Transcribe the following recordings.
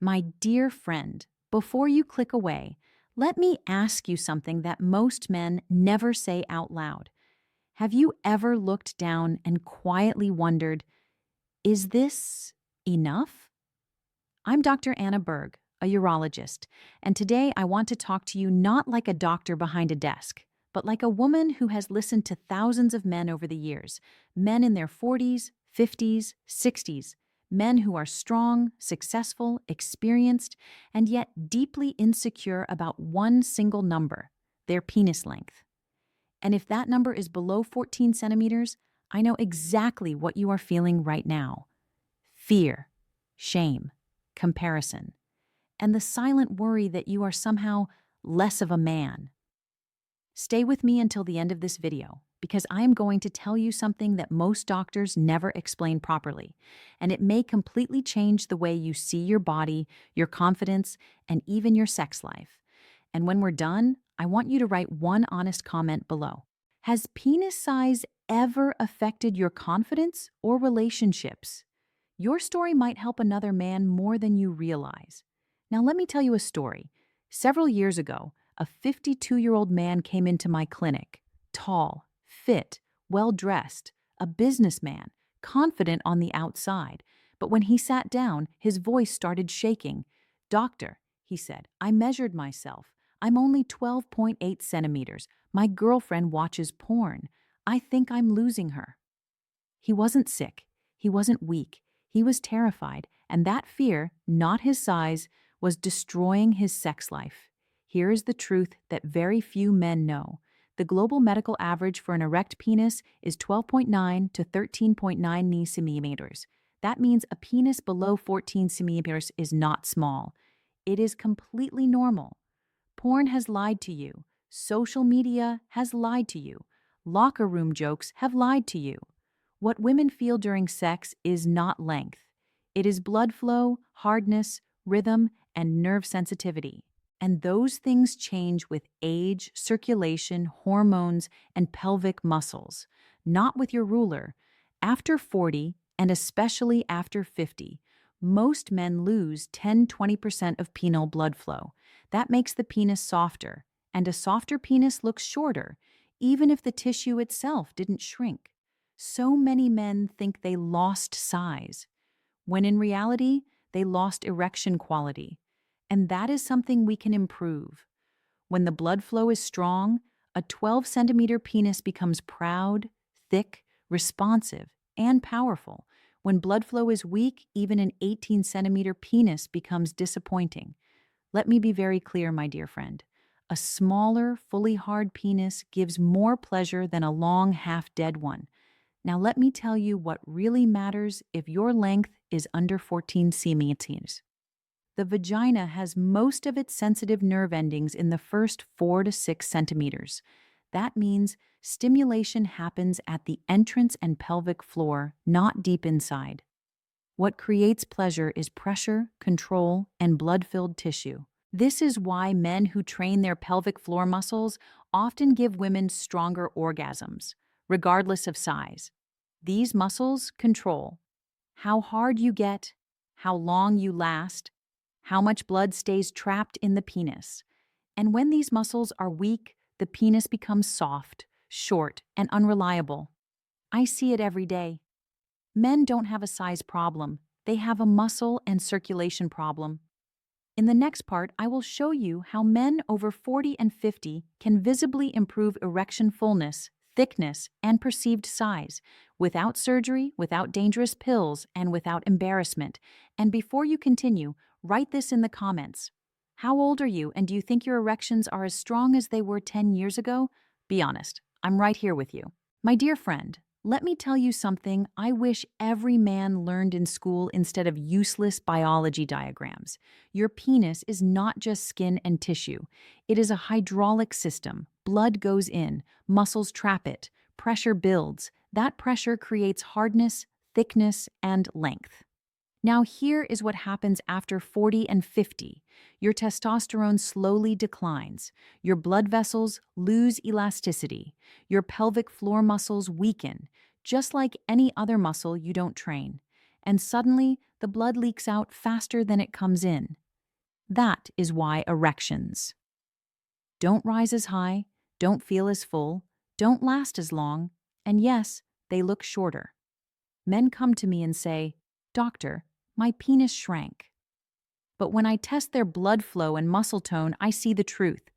My dear friend, before you click away, let me ask you something that most men never say out loud. Have you ever looked down and quietly wondered, is this enough? I'm Dr. Anna Berg, a urologist, and today I want to talk to you not like a doctor behind a desk, but like a woman who has listened to thousands of men over the years, men in their 40s, 50s, 60s, men who are strong, successful, experienced, and yet deeply insecure about one single number, their penis length. And if that number is below 14 centimeters, I know exactly what you are feeling right now. Fear, shame, comparison, and the silent worry that you are somehow less of a man. Stay with me until the end of this video, because I am going to tell you something that most doctors never explain properly, and it may completely change the way you see your body, your confidence, and even your sex life. And when we're done, I want you to write one honest comment below. Has penis size ever affected your confidence or relationships? Your story might help another man more than you realize. Now, let me tell you a story. Several years ago, a 52-year-old man came into my clinic, tall, fit, well-dressed, a businessman, confident on the outside. But when he sat down, his voice started shaking. "Doctor," he said, "I measured myself. I'm only 12.8 centimeters. My girlfriend watches porn. I think I'm losing her." He wasn't sick. He wasn't weak. He was terrified, and that fear, not his size, was destroying his sex life. Here is the truth that very few men know. The global medical average for an erect penis is 12.9 to 13.9 centimeters. That means a penis below 14 centimeters is not small. It is completely normal. Porn has lied to you. Social media has lied to you. Locker room jokes have lied to you. What women feel during sex is not length. It is blood flow, hardness, rhythm, and nerve sensitivity. And those things change with age, circulation, hormones, and pelvic muscles, not with your ruler. After 40, and especially after 50, most men lose 10–20% of penile blood flow. That makes the penis softer, and a softer penis looks shorter, even if the tissue itself didn't shrink. So many men think they lost size, when in reality, they lost erection quality. And that is something we can improve. When the blood flow is strong, a 12-centimeter penis becomes proud, thick, responsive, and powerful. When blood flow is weak, even an 18-centimeter penis becomes disappointing. Let me be very clear, my dear friend. A smaller, fully hard penis gives more pleasure than a long, half-dead one. Now let me tell you what really matters if your length is under 14 centimeters. The vagina has most of its sensitive nerve endings in the first 4 to 6 centimeters. That means stimulation happens at the entrance and pelvic floor, not deep inside. What creates pleasure is pressure, control, and blood-filled tissue. This is why men who train their pelvic floor muscles often give women stronger orgasms, regardless of size. These muscles control how hard you get, how long you last, how much blood stays trapped in the penis. And when these muscles are weak, the penis becomes soft, short, and unreliable. I see it every day. Men don't have a size problem. They have a muscle and circulation problem. In the next part, I will show you how men over 40 and 50 can visibly improve erection fullness, thickness, and perceived size, without surgery, without dangerous pills, and without embarrassment. And before you continue, write this in the comments. How old are you, and do you think your erections are as strong as they were 10 years ago? Be honest, I'm right here with you. My dear friend, let me tell you something I wish every man learned in school instead of useless biology diagrams. Your penis is not just skin and tissue. It is a hydraulic system. Blood goes in, muscles trap it, pressure builds. That pressure creates hardness, thickness, and length. Now here is what happens after 40 and 50. Your testosterone slowly declines. Your blood vessels lose elasticity. Your pelvic floor muscles weaken, just like any other muscle you don't train. and suddenly the blood leaks out faster than it comes in. That is why erections don't rise as high, don't feel as full, don't last as long, and yes, they look shorter. Men come to me and say, "Doctor, my penis shrank." But when I test their blood flow and muscle tone, I see the truth.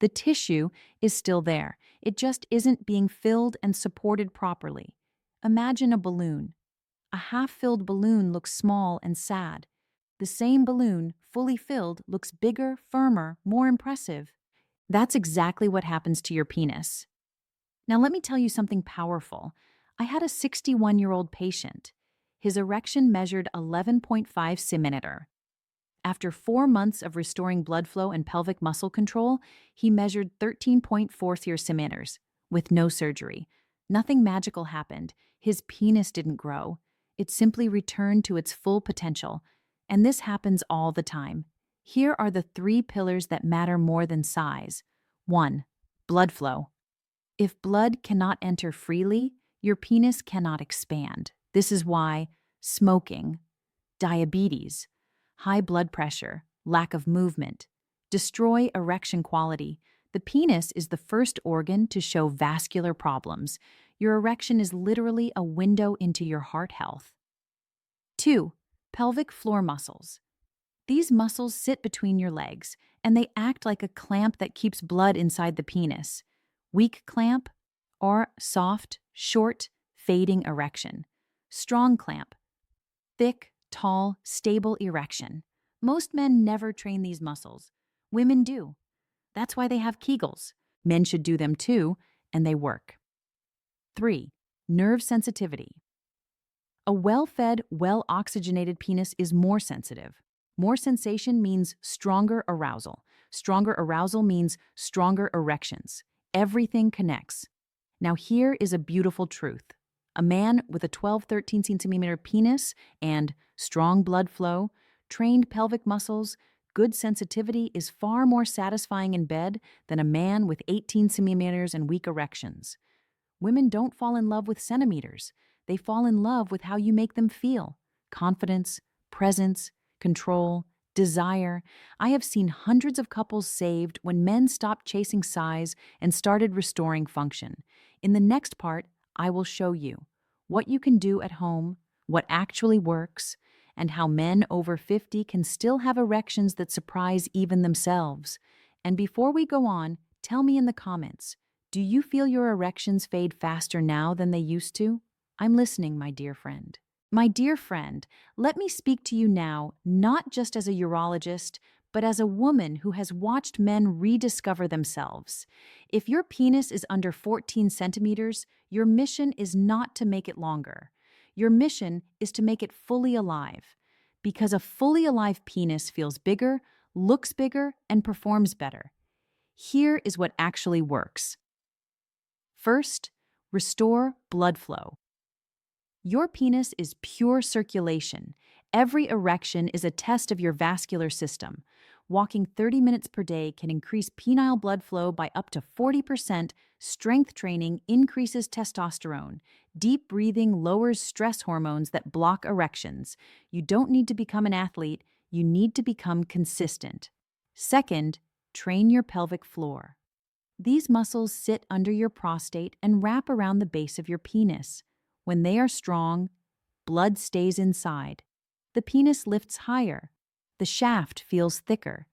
The tissue is still there. It just isn't being filled and supported properly. Imagine a balloon. A half-filled balloon looks small and sad. The same balloon, fully filled, looks bigger, firmer, more impressive. That's exactly what happens to your penis. Now, let me tell you something powerful. I had a 61-year-old patient. His erection measured 11.5 centimeter. After 4 months of restoring blood flow and pelvic muscle control, he measured 13.4 centimeters with no surgery. Nothing magical happened. His penis didn't grow. It simply returned to its full potential. And this happens all the time. Here are the 3 pillars that matter more than size. 1. Blood flow. If blood cannot enter freely, your penis cannot expand. This is why smoking, diabetes, high blood pressure, lack of movement destroy erection quality. The penis is the first organ to show vascular problems. Your erection is literally a window into your heart health. 2. Pelvic floor muscles. These muscles sit between your legs, and they act like a clamp that keeps blood inside the penis. Weak clamp or soft, short, fading erection. Strong clamp, thick, tall, stable erection. Most men never train these muscles. Women do. That's why they have Kegels. Men should do them too, and they work. 3. Nerve sensitivity. A well-fed, well-oxygenated penis is more sensitive. More sensation means stronger arousal. Stronger arousal means stronger erections. Everything connects. Now here is a beautiful truth. A man with a 12-13 centimeter penis and strong blood flow, trained pelvic muscles, good sensitivity is far more satisfying in bed than a man with 18 centimeters and weak erections. Women don't fall in love with centimeters. They fall in love with how you make them feel. Confidence, presence, control, desire. I have seen hundreds of couples saved when men stopped chasing size and started restoring function. In the next part, I will show you what you can do at home, what actually works, and how men over 50 can still have erections that surprise even themselves. And before we go on, tell me in the comments, do you feel your erections fade faster now than they used to? I'm listening, my dear friend. My dear friend, let me speak to you now, not just as a urologist, but as a woman who has watched men rediscover themselves. If your penis is under 14 centimeters, your mission is not to make it longer. Your mission is to make it fully alive. Because a fully alive penis feels bigger, looks bigger, and performs better. Here is what actually works. First, restore blood flow. Your penis is pure circulation. Every erection is a test of your vascular system. Walking 30 minutes per day can increase penile blood flow by up to 40%. Strength training increases testosterone. Deep breathing lowers stress hormones that block erections. You don't need to become an athlete, you need to become consistent. Second, train your pelvic floor. These muscles sit under your prostate and wrap around the base of your penis. When they are strong, blood stays inside. The penis lifts higher. The shaft feels thicker.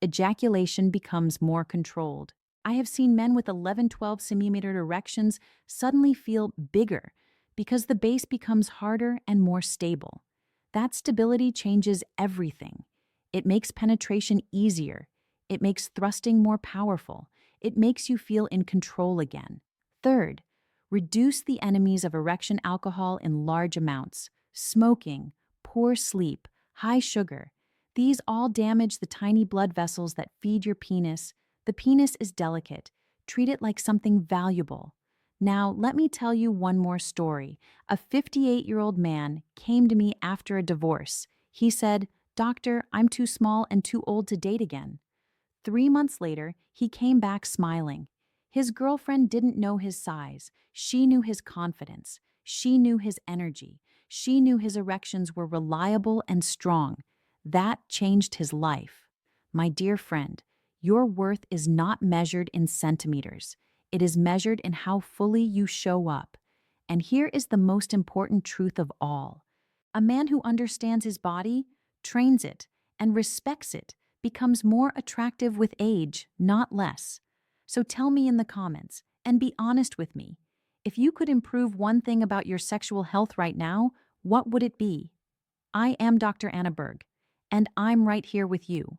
Ejaculation becomes more controlled. I have seen men with 11-12 centimeter erections suddenly feel bigger because the base becomes harder and more stable. That stability changes everything. It makes penetration easier. It makes thrusting more powerful. It makes you feel in control again. Third, reduce the enemies of erection alcohol in large amounts. Smoking, poor sleep, high sugar. These all damage the tiny blood vessels that feed your penis. The penis is delicate. Treat it like something valuable. Now, let me tell you one more story. A 58-year-old man came to me after a divorce. He said, "Doctor, I'm too small and too old to date again." 3 months later, he came back smiling. His girlfriend didn't know his size. She knew his confidence. She knew his energy. She knew his erections were reliable and strong. That changed his life. My dear friend, your worth is not measured in centimeters. It is measured in how fully you show up. And here is the most important truth of all. A man who understands his body, trains it, and respects it becomes more attractive with age, not less. So tell me in the comments, and be honest with me. If you could improve one thing about your sexual health right now, what would it be? I am Dr. Anna Berg, and I'm right here with you.